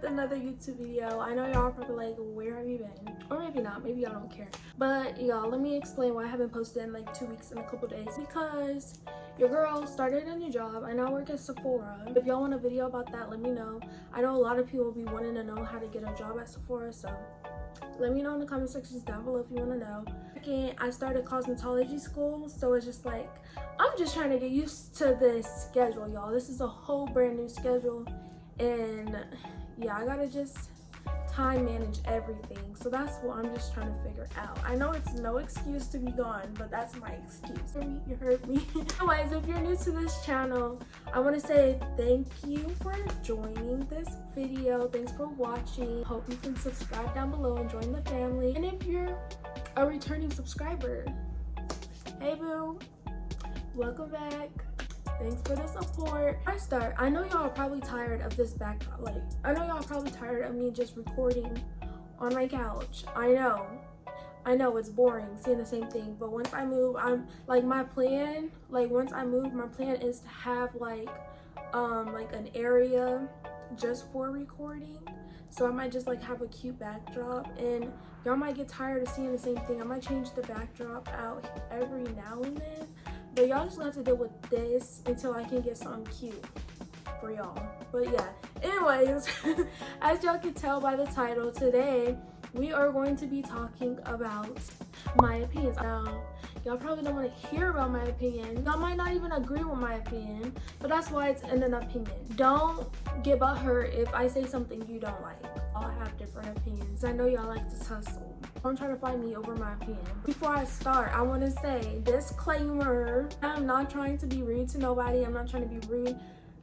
another YouTube video. I know y'all are probably like, where have you been? Or maybe not, maybe y'all don't care. But y'all, let me explain why I haven't posted in like 2 weeks and a couple days. Because your girl started a new job. I now work at Sephora. If y'all want a video about that, let me know. I know a lot of people will be wanting to know how to get a job at Sephora, so let me know in the comment sections down below if you want to know. Again, I started cosmetology school, so it's just like, I'm just trying to get used to this schedule, y'all. This is a whole brand new schedule, and yeah, I gotta just time manage everything. So that's what I'm just trying to figure out. I know it's no excuse to be gone, but that's my excuse. You heard me. Anyways, if you're new to this channel, I want to say thank you for joining this video. Thanks for watching. Hope you can subscribe down below and join the family. And if you're a returning subscriber, hey boo, welcome back. Thanks for the support. Before I start, I know y'all are probably tired of this backdrop. Like, I know y'all are probably tired of me just recording on my couch. I know it's boring seeing the same thing, but once I move, I'm like, my plan, like once I move, my plan is to have like an area just for recording. So I might just like have a cute backdrop, and y'all might get tired of seeing the same thing. I might change the backdrop out every now and then. But y'all just gonna have to deal with this until I can get something cute for y'all. But yeah, anyways, as y'all can tell by the title, today we are going to be talking about my opinions. Now, y'all probably don't want to hear about my opinion. Y'all might not even agree with my opinion, but that's why it's an opinion. Don't get butthurt if I say something you don't like. All have different opinions. I know y'all like to tussle. Don't try to fight me over my opinion. Before I start, I want to say disclaimer. I'm not trying to be rude to nobody. I'm not trying to be rude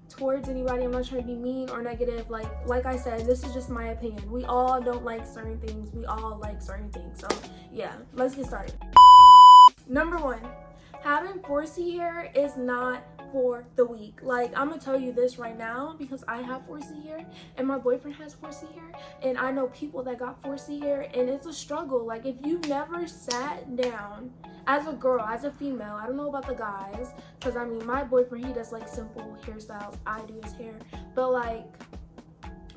towards anybody. I'm not trying to be mean or negative. Like I said, this is just my opinion. We all don't like certain things. We all like certain things. So yeah, let's get started. Number one, having 4C hair is not for the weak. Like, I'm gonna tell you this right now because I have 4C hair and my boyfriend has 4C hair, and I know people that got 4C hair, and it's a struggle. Like, if you never sat down as a girl, as a female, I don't know about the guys, because I mean, my boyfriend, he does like simple hairstyles. I do his hair, but like,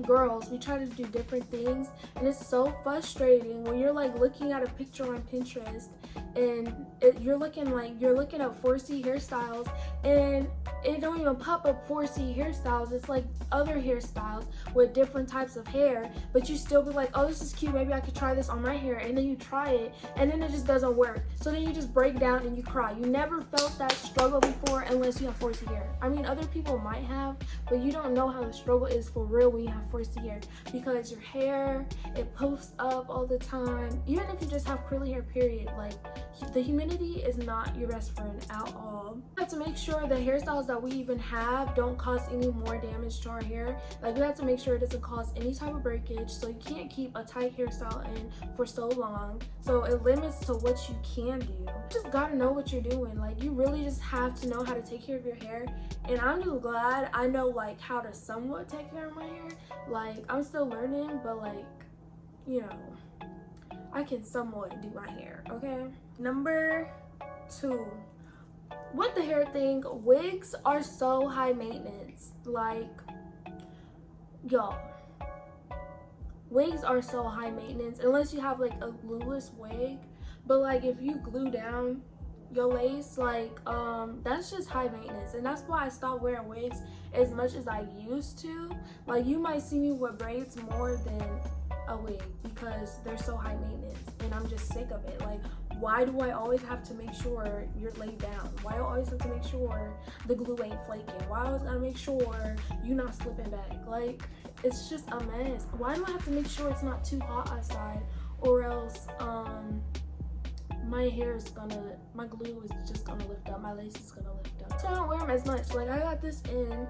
girls, we try to do different things, and it's so frustrating when you're like looking at a picture on Pinterest and you're looking at 4C hairstyles, and it don't even pop up 4C hairstyles. It's like other hairstyles with different types of hair, but you still be like, oh, this is cute, maybe I could try this on my hair, and then you try it and then it just doesn't work. So then you just break down and you cry. You never felt that struggle before unless you have 4C hair. I mean, other people might have, but you don't know how the struggle is for real when you have 4C hair, because your hair, it poofs up all the time. Even if you just have curly hair, period, like, the humidity is not your best friend at all. We have to make sure the hairstyles that we even have don't cause any more damage to our hair. Like, we have to make sure it doesn't cause any type of breakage, so you can't keep a tight hairstyle in for so long. So it limits to what you can do. You just gotta know what you're doing. Like, you really just have to know how to take care of your hair, and I'm just glad I know like how to somewhat take care of my hair. Like, I'm still learning, but like, you know, I can somewhat do my hair, okay? Number two, with the hair thing, wigs are so high maintenance. Like, y'all, wigs are so high maintenance unless you have like a glueless wig. But like, if you glue down your lace, like, that's just high maintenance, and that's why I stopped wearing wigs as much as I used to. Like, you might see me with braids more than a wig because they're so high maintenance, and I'm just sick of it. Like, why do I always have to make sure you're laid down? Why do I always have to make sure the glue ain't flaking? Why I always gotta make sure you're not slipping back? Like, it's just a mess. Why do I have to make sure it's not too hot outside, or else my glue is just gonna lift up, my lace is gonna lift up. So I don't wear them as much. Like, I got this in,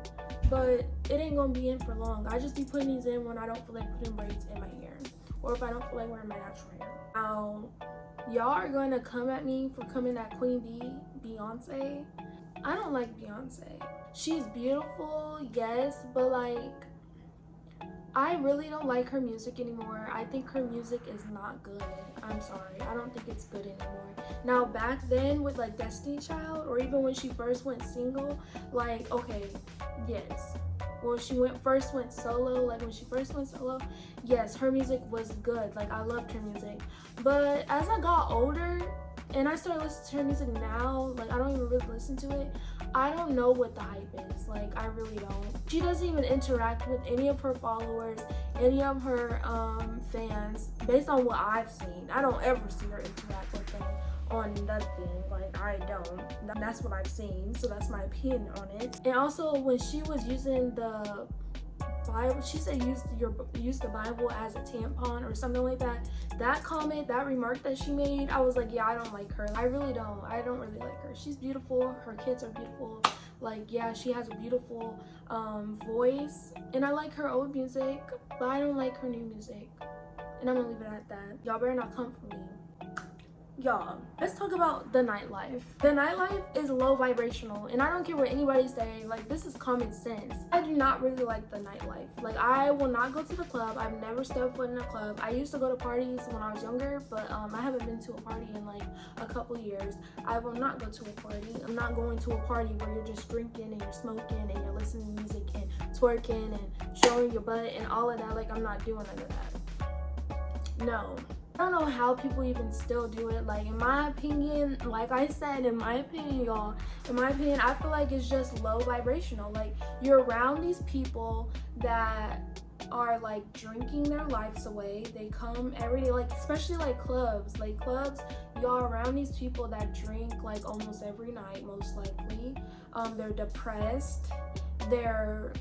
but it ain't gonna be in for long. I just be putting these in when I don't feel like putting braids in my hair, or if I don't feel like wearing my natural hair. Now, y'all are going to come at me for coming at Queen B, Beyonce. I don't like Beyonce. She's beautiful, yes, but like, I really don't like her music anymore. I think her music is not good. I'm sorry, I don't think it's good anymore. Now, back then with like Destiny Child, or even when she first went single, like, okay, yes, when she first went solo, like when she first went solo, yes, her music was good. Like I loved her music. But as I got older and I started listening to her music now, like I don't even really listen to it, I don't know what the hype is. Like I really don't. She doesn't even interact with any of her followers, any of her fans, based on what I've seen. I don't ever see her interact with them on nothing. Like I don't. That's what I've seen, so that's my opinion on it. And also when she was using the Bible, she said use the Bible as a tampon or something like that. That comment, that remark that she made, I was like, yeah, I don't like her. I really don't. I don't really like her. She's beautiful. Her kids are beautiful. Like, yeah, she has a beautiful voice, and I like her old music, but I don't like her new music. And I'm gonna leave it at that. Y'all better not come for me. Y'all, let's talk about the nightlife. The nightlife is low vibrational, and I don't care what anybody say, like this is common sense. I do not really like the nightlife. Like I will not go to the club. I've never stepped foot in a club. I used to go to parties when I was younger, but I haven't been to a party in like a couple years. I will not go to a party. I'm not going to a party where you're just drinking and you're smoking and you're listening to music and twerking and showing your butt and all of that. Like I'm not doing none of that. No. I don't know how people even still do it. Like in my opinion, like I said, in my opinion, y'all, in my opinion, I feel like it's just low vibrational. Like you're around these people that are like drinking their lives away. They come every day, like especially like clubs. Like clubs, y'all around these people that drink like almost every night, most likely. They're depressed. They're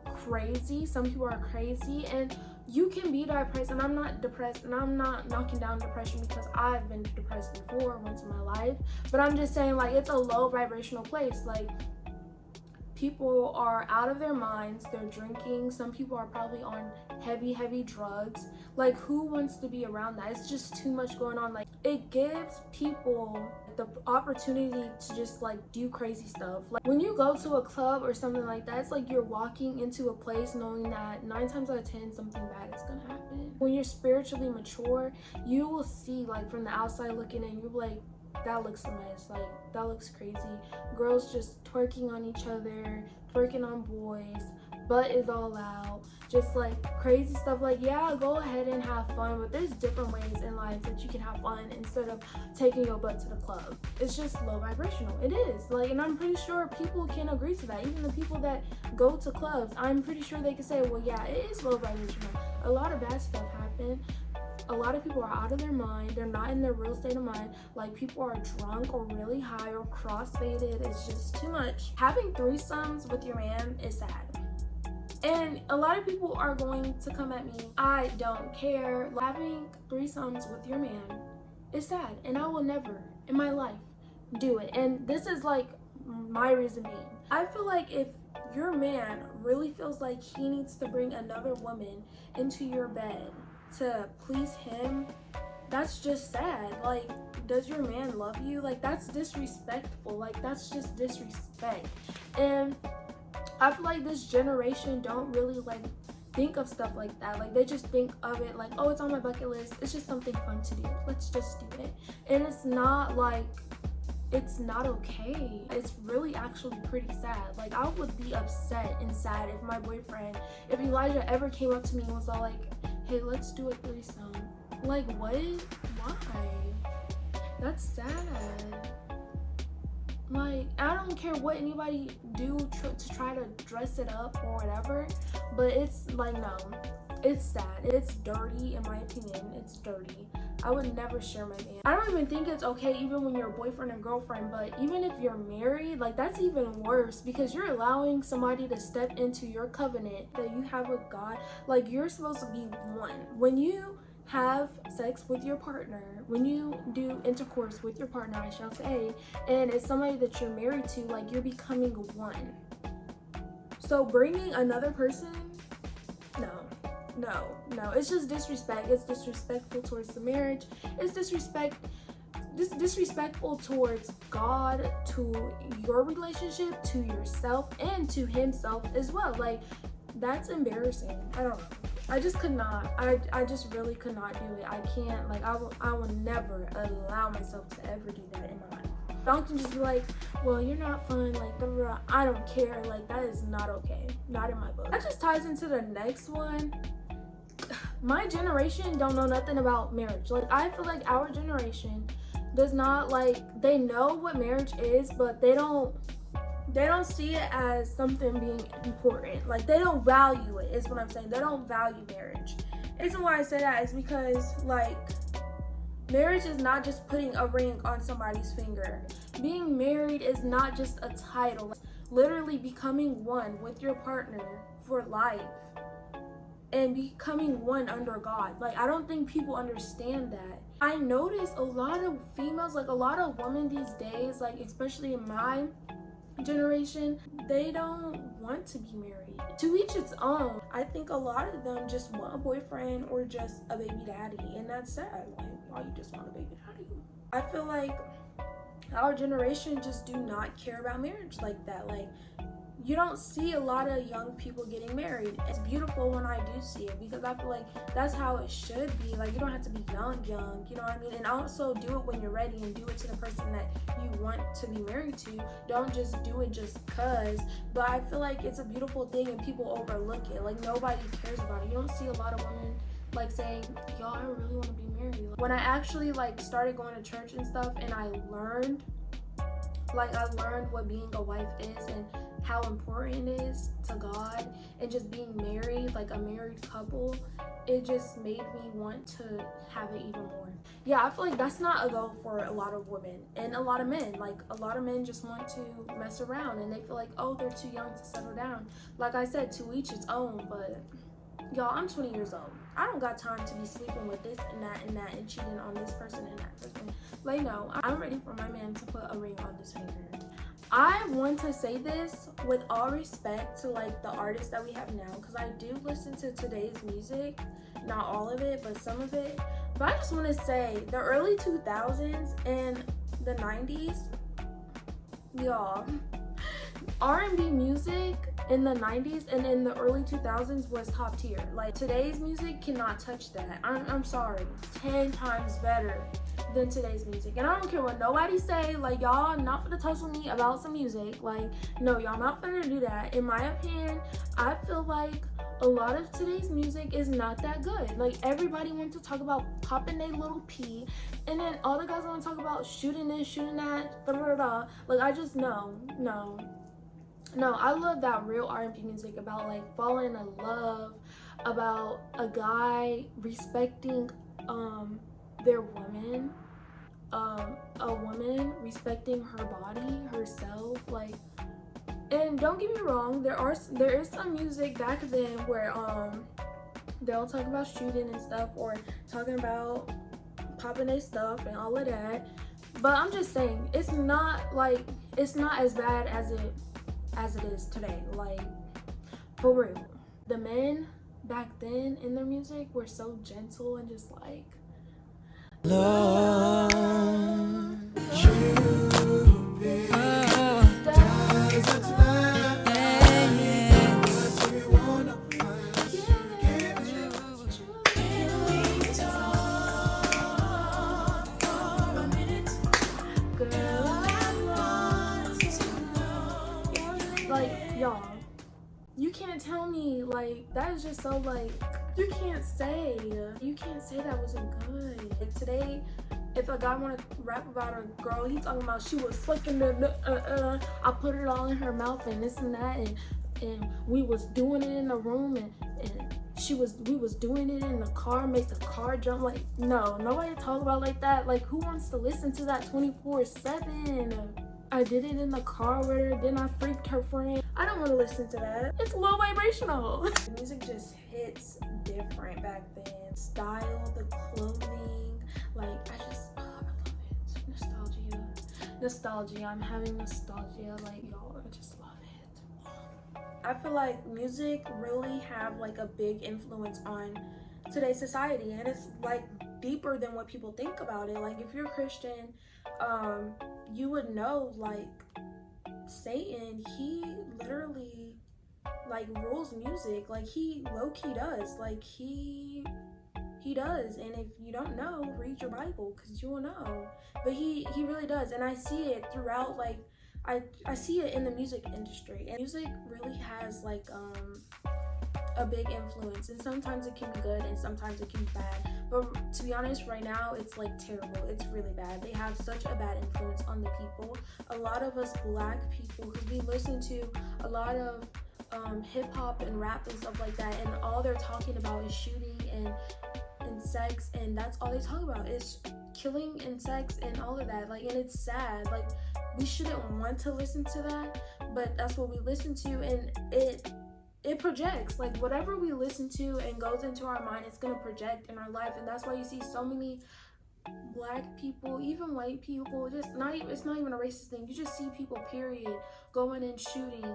crazy. Some people are crazy, and you can be depressed, and I'm not depressed, and I'm not knocking down depression because I've been depressed before once in my life, but I'm just saying like it's a low vibrational place. Like people are out of their minds, they're drinking, some people are probably on heavy drugs. Like who wants to be around that? It's just too much going on. Like it gives people the opportunity to just like do crazy stuff. Like when you go to a club or something like that, it's like you're walking into a place knowing that 9 times out of 10 something bad is gonna happen. When you're spiritually mature, you will see like from the outside looking in, you're like, that looks a mess. Like that looks crazy. Girls just twerking on each other, twerking on boys, butt is all out, just like crazy stuff. Like yeah, go ahead and have fun, but there's different ways in life that you can have fun instead of taking your butt to the club. It's just low vibrational. It is. Like, and I'm pretty sure people can agree to that. Even the people that go to clubs, I'm pretty sure they can say, well yeah, it is low vibrational. A lot of bad stuff happen. A lot of people are out of their mind. They're not in their real state of mind. Like people are drunk or really high or cross-faded. It's just too much. Having threesomes with your man is sad. And a lot of people are going to come at me, I don't care. Having threesomes with your man is sad, and I will never in my life do it. And this is like my reason being. I feel like if your man really feels like he needs to bring another woman into your bed to please him, that's just sad. Like, does your man love you? Like, that's disrespectful. Like, that's just disrespect. And I feel like this generation don't really like think of stuff like that. Like they just think of it like, oh, it's on my bucket list, it's just something fun to do, let's just do it. And it's not like, it's not okay. It's really actually pretty sad. Like I would be upset and sad if my boyfriend, if Elijah ever came up to me and was all like, hey, let's do a threesome. Like what? Why? That's sad. Like, I don't care what anybody do to try to dress it up or whatever, but it's like, no, it's sad. It's dirty, in my opinion. It's dirty. I would never share my man. I don't even think it's okay even when you're a boyfriend and girlfriend, but even if you're married, like that's even worse because you're allowing somebody to step into your covenant that you have with God. Like you're supposed to be one. When you have sex with your partner, when you do intercourse with your partner, I shall say, and it's somebody that you're married to, like you're becoming one. So bringing another person, no, it's just disrespect. It's disrespectful towards the marriage. It's disrespectful towards God, to your relationship, to yourself, and to himself as well. Like that's embarrassing. I don't know. I just could not. I just really could not do it. I can't. Like I will never allow myself to ever do that in my life. Y'all can just be like, well, you're not fun, like, blah, blah, blah. I don't care. Like, that is not okay. Not in my book. That just ties into the next one. My generation don't know nothing about marriage. Like, I feel like our generation does not, like, they know what marriage is, but they don't see it as something being important. Like, they don't value it, is what I'm saying. They don't value marriage. The reason why I say that is because, like, marriage is not just putting a ring on somebody's finger. Being married is not just a title. It's literally becoming one with your partner for life and becoming one under God. Like, I don't think people understand that. I notice a lot of females, like a lot of women these days, like especially in my generation, they don't want to be married. To each its own. I think a lot of them just want a boyfriend or just a baby daddy, and that's sad. Like, why you just want a baby daddy? I feel like our generation just do not care about marriage like that. Like, you don't see a lot of young people getting married. It's beautiful when I do see it, because I feel like that's how it should be. Like, you don't have to be young, you know what I mean? And also do it when you're ready, and do it to the person that you want to be married to. Don't just do it just cause. But I feel like it's a beautiful thing and people overlook it. Like, nobody cares about it. You don't see a lot of women like saying, y'all, I really want to be married. When I actually like started going to church and stuff, and I learned what being a wife is and how important it is to God, and just being married, like a married couple, it just made me want to have it even more. Yeah, I feel like that's not a goal for a lot of women and a lot of men. Like, a lot of men just want to mess around, and they feel like, oh, they're too young to settle down. Like I said, to each its own. But y'all, I'm 20 years old. I don't got time to be sleeping with this and that and that and cheating on this person and that person. Like, no, I'm ready for my man to put a ring on his finger. I want to say this with all respect to like the artists that we have now, because I do listen to today's music, not all of it, but some of it. But I just want to say the early 2000s and the 90s, y'all, R&B music in the 90s and in the early 2000s was top tier. Like, today's music cannot touch that. I'm sorry, 10 times better than today's music. And I don't care what nobody say. Like, y'all not finna tussle me about some music. Like, no, y'all not finna do that. In my opinion, I feel like a lot of today's music is not that good. Like, everybody wants to talk about popping their little pee, and then all the guys want to talk about shooting this, shooting that, da da da. Like, I just no, I love that real R&B music about like falling in love, about a guy respecting their woman, a woman respecting her body, herself. Like, and don't get me wrong, there is some music back then where they'll talk about shooting and stuff, or talking about popping their stuff and all of that. But I'm just saying, it's not as bad as it is today. Like, for real, the men back then in their music were so gentle and just like, love you. Like, y'all, you can't tell me, like, that is just so, like, you can't say that wasn't good. Like, today, if a guy want to rap about a girl, he's talking about she was sucking I put it all in her mouth and this and that, and we was doing it in the room, and we was doing it in the car, make the car jump. Like, no, nobody talk about like that. Like, who wants to listen to that 24/7? I did it in the car with her, then I freaked her friend. I don't want to listen to that. It's low vibrational. The music just hits different back then. Style, the clothing, like, I love it. Nostalgia. I'm having nostalgia. Like, y'all, I just love it. I feel like music really have like a big influence on today's society, and it's like deeper than what people think about it. Like, if you're a Christian, you would know, like, Satan, he literally like rules music. Like, he low-key does. Like, he He does. And if you don't know, read your Bible, because you will know. But he really does. And I see it throughout, like, I see it in the music industry. And music really has like a big influence, and sometimes it can be good and sometimes it can be bad. But to be honest, right now it's like terrible. It's really bad. They have such a bad influence on the people. A lot of us black people, because we listen to a lot of hip-hop and rap and stuff like that, and all they're talking about is shooting and sex, and that's all they talk about is killing and sex and all of that. Like, and it's sad. Like, we shouldn't want to listen to that, but that's what we listen to, and it projects. Like, whatever we listen to and goes into our mind, it's gonna project in our life. And that's why you see so many black people, even white people, just not even, it's not even a racist thing, you just see people, period, going and shooting,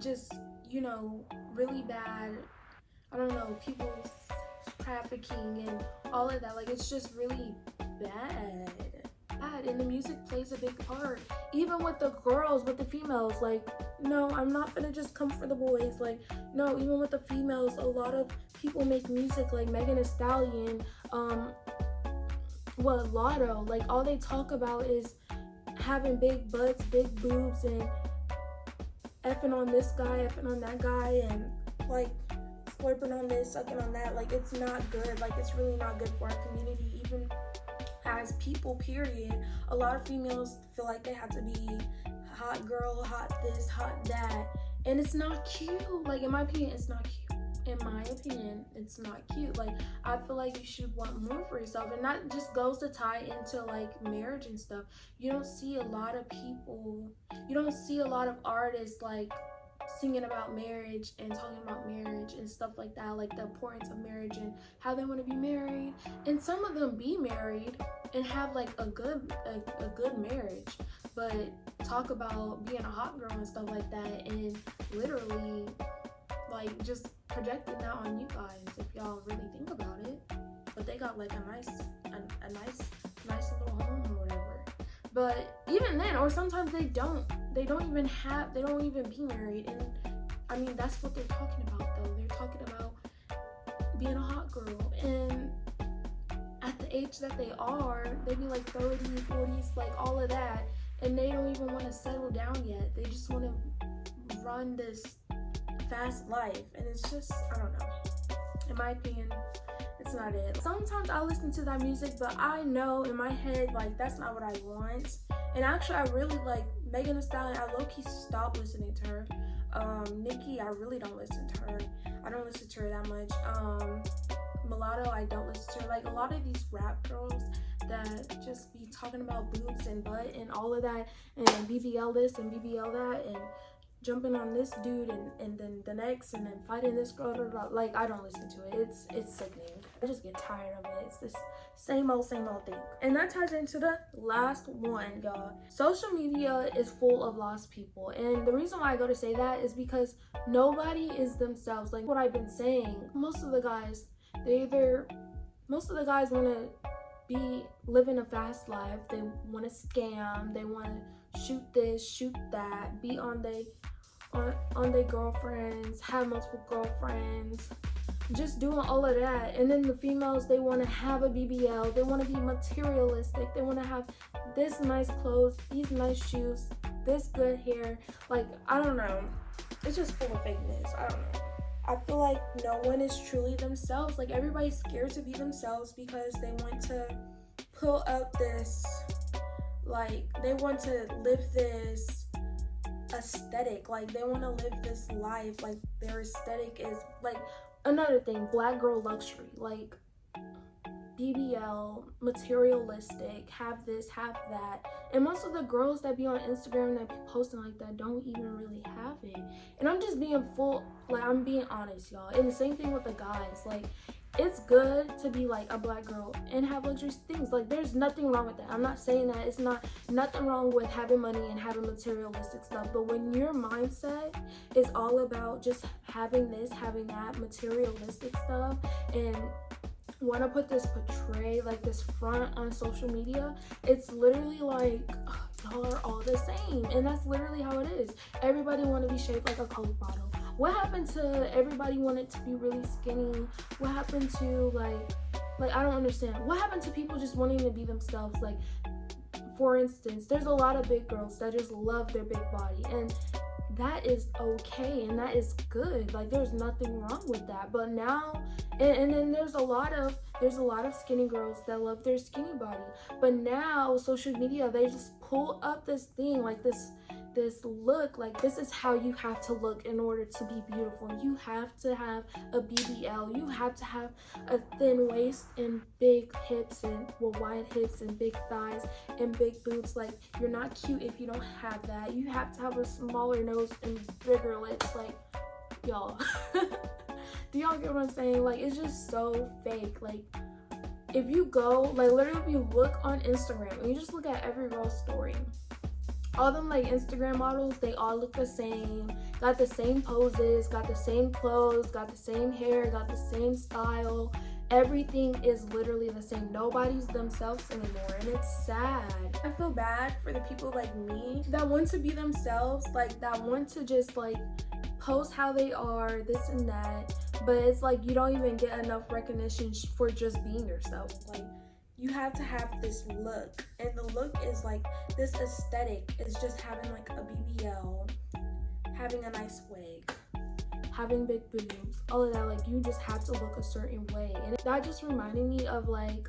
just, you know, really bad, I don't know, people trafficking and all of that. Like, it's just really bad. And the music plays a big part, even with the girls, with the females. Like, no, I'm not gonna just come for the boys. Like, no, even with the females, a lot of people make music, like Megan Thee Stallion, Lotto. Like, all they talk about is having big butts, big boobs, and effing on this guy, effing on that guy, and like slurping on this, sucking on that. Like, it's not good. Like, it's really not good for our community, even as people, period. A lot of females feel like they have to be hot girl, hot this, hot that, and it's not cute. Like, in my opinion, it's not cute. In my opinion, it's not cute. Like, I feel like you should want more for yourself, and that just goes to tie into like marriage and stuff. You don't see a lot of people, you don't see a lot of artists like singing about marriage and talking about marriage and stuff like that, like the importance of marriage and how they want to be married. And some of them be married and have like a good marriage, but talk about being a hot girl and stuff like that, and literally like just projecting that on you guys, if y'all really think about it. But they got like a nice little home or whatever. But even then, or sometimes they don't even be married. And I mean, that's what they're talking about though. They're talking about being a hot girl, and at the age that they are, they be like 30s, 40s, like all of that, and they don't even want to settle down yet. They just want to run this fast life, and it's just, I don't know, in my opinion, it's not it. Sometimes I listen to that music, but I know in my head, like, that's not what I want. And actually, I really like Megan Thee Stallion. I low-key stopped listening to her. Nicki, I really don't listen to her. I don't listen to her that much. Mulatto, I don't listen to her. Like, a lot of these rap girls that just be talking about boobs and butt and all of that, and BBL this and BBL that, and jumping on this dude and then the next, and then fighting this girl, like, I don't listen to it. It's sickening. I just get tired of it. It's this same old thing. And that ties into the last one, y'all. Social media is full of lost people, and the reason why I go to say that is because nobody is themselves. Like what I've been saying, most of the guys want to be living a fast life. They want to scam, they want to shoot this, shoot that, be on their girlfriends, have multiple girlfriends, just doing all of that. And then the females, they want to have a BBL, they want to be materialistic, they want to have this nice clothes, these nice shoes, this good hair. Like, I don't know, it's just full of fakeness. I don't know. I feel like no one is truly themselves. Like, everybody's scared to be themselves because they want to pull up this, like, they want to live this aesthetic. Like, they want to live this life. Like, their aesthetic is, like, another thing, black girl luxury. Like, BBL, materialistic, have this, have that. And most of the girls that be on Instagram that be posting like that don't even really have it. And I'm just being I'm being honest, y'all. And the same thing with the guys. Like, it's good to be like a black girl and have luxurious things. Like, there's nothing wrong with that. I'm not saying that. It's nothing wrong with having money and having materialistic stuff. But when your mindset is all about just having this, having that, materialistic stuff, and want to put this like this front on social media, it's literally like, y'all are all the same. And that's literally how it is. Everybody want to be shaped like a Coke bottle. What happened to everybody wanted to be really skinny? What happened to like I don't understand. What happened to people just wanting to be themselves? Like, for instance, there's a lot of big girls that just love their big body, and that is okay and that is good. Like, there's nothing wrong with that. But now, and then there's a lot of skinny girls that love their skinny body. But now social media, they just pull up this thing, like this look, like this is how you have to look in order to be beautiful. You have to have a BBL, you have to have a thin waist and big hips, and wide hips and big thighs and big boobs. Like, you're not cute if you don't have that. You have to have a smaller nose and bigger lips. Like, y'all, do y'all get what I'm saying? Like, it's just so fake. Like, if you go, like, literally, if you look on Instagram and you just look at every girl's story, all them like Instagram models, they all look the same, got the same poses, got the same clothes, got the same hair, got the same style. Everything is literally the same. Nobody's themselves anymore, and it's sad. I feel bad for the people like me that want to be themselves, like that want to just like post how they are, this and that, but it's like you don't even get enough recognition for just being yourself. Like, you have to have this look, and the look is like this aesthetic. It's just having like a BBL, having a nice wig, having big boobs, all of that. Like, you just have to look a certain way. And that just reminded me of like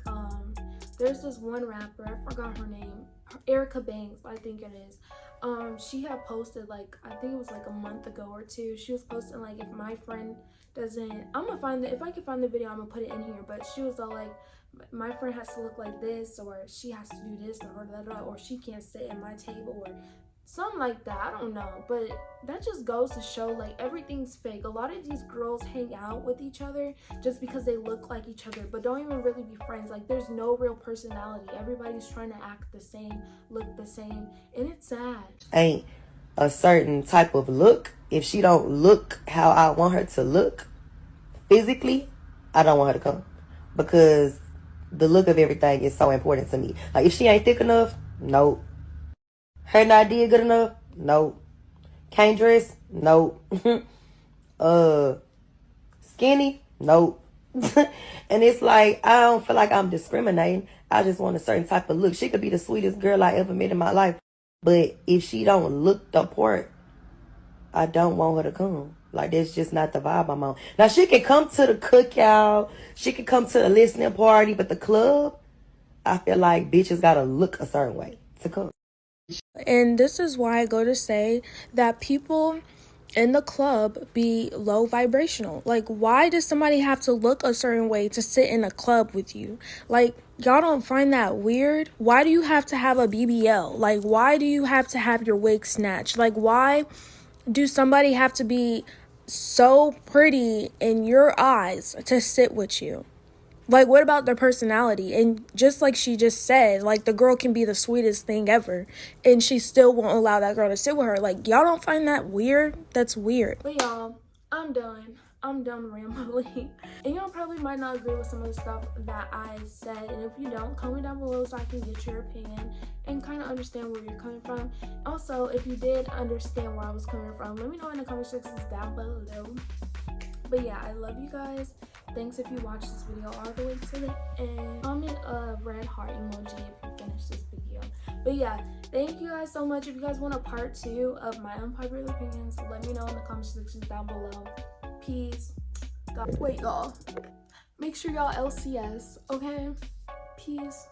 there's this one rapper, I forgot her name, Erica Banks, I think it is. She had posted, like, I think it was like a month ago or two, she was posting like, if my friend doesn't, I'm gonna find if I can find the video, I'm gonna put it in here, but she was all like, my friend has to look like this, or she has to do this, or she can't sit at my table, or something like that. I don't know, but that just goes to show like everything's fake. A lot of these girls hang out with each other just because they look like each other, but don't even really be friends. Like, there's no real personality. Everybody's trying to act the same, look the same, and it's sad. Ain't a certain type of look. If she don't look how I want her to look physically, I don't want her to come, because the look of everything is so important to me. Like, if she ain't thick enough, nope. Her not did good enough, nope. Can't dress, nope. Skinny, nope. And it's like, I don't feel like I'm discriminating. I just want a certain type of look. She could be the sweetest girl I ever met in my life, but if she don't look the part, I don't want her to come. Like, that's just not the vibe I'm on. Now, she can come to the cookout, she can come to the listening party, but the club, I feel like bitches gotta look a certain way to come. And this is why I go to say that people in the club be low vibrational. Like, why does somebody have to look a certain way to sit in a club with you? Like, y'all don't find that weird? Why do you have to have a BBL? Like, why do you have to have your wig snatched? Like, why do somebody have to be so pretty in your eyes to sit with you? Like, what about their personality? And just like she just said, like, the girl can be the sweetest thing ever, and she still won't allow that girl to sit with her. Like, y'all don't find that weird? That's weird. But y'all, I'm done rambling. And y'all probably might not agree with some of the stuff that I said, and if you don't, comment down below so I can get your opinion and kind of understand where you're coming from. Also, if you did understand where I was coming from, let me know in the comment sections down below. But yeah, I love you guys. Thanks if you watched this video all the way to the end. Comment a red heart emoji if you finished this video. But yeah, thank you guys so much. If you guys want a part 2 of my unpopular opinions, let me know in the comment sections down below. Peace. Wait, y'all. Make sure y'all LCS, okay? Peace.